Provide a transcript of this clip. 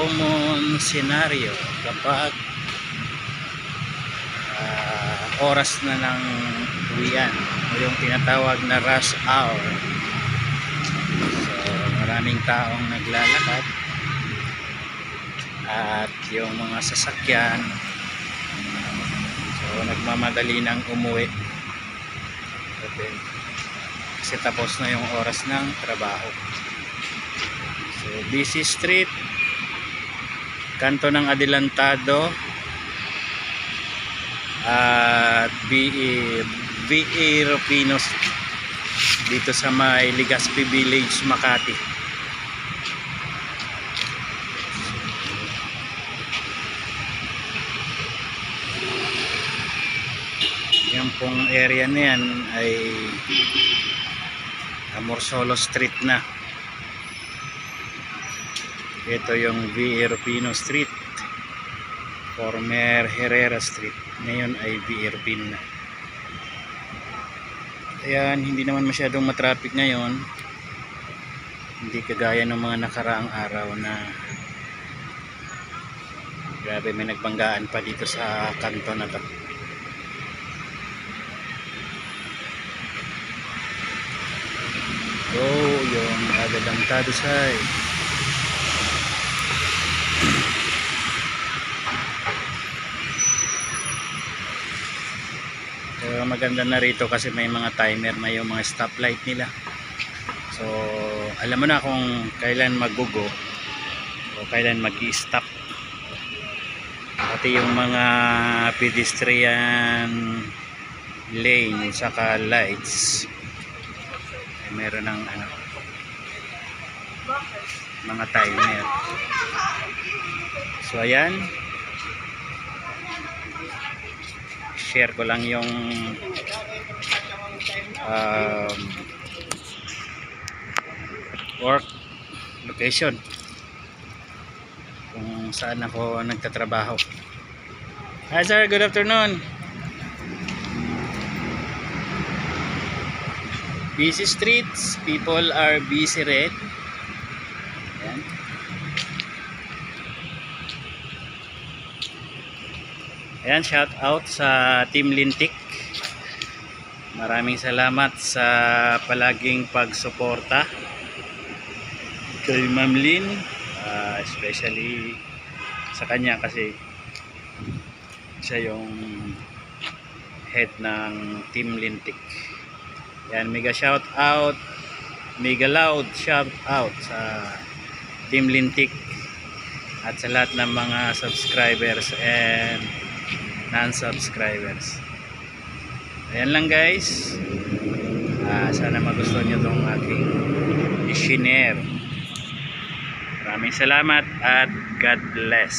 common scenario kapag oras na ng uwian o yung tinatawag na rush hour. So maraming taong naglalakad at yung mga sasakyan so nagmamadali ng umuwi kasi tapos na yung oras ng trabaho. So busy street, kanto ng Adelantado at VE Rufino dito sa may Legazpi Village, Makati. Yung pong area na yan ay Amorsolo Street na. Ito yung VE Rufino Street, former Herrera Street, ngayon ay VE Rufino na. Ayan, hindi naman masyadong matraffic ngayon, hindi kagaya ng mga nakaraang araw na grabe, may nagbanggaan pa dito sa kanto na to. Yung Adelantado side. So, maganda na rito kasi may mga timer na yung mga stoplight nila. So alam mo na kung kailan maggugo o kailan mag-i-stop. Pati yung mga pedestrian lane saka lights ay meron ng mga timer. So ayan, share ko lang yung work location kung saan ako nagtatrabaho. Hi sir, good afternoon. Busy streets, people are busy red. Ayan. Ayan, shout out sa Team Lintik. Maraming salamat sa palaging pagsuporta kay Ma'am Lynn, especially sa kanya kasi siya yung head ng Team Lintik. Yan, mega shout out, mega loud shout out sa Team Lintik at sa lahat ng mga subscribers and non-subscribers. Ayan lang guys, sana magustuhan nyo itong aking i-share. Maraming salamat at God bless.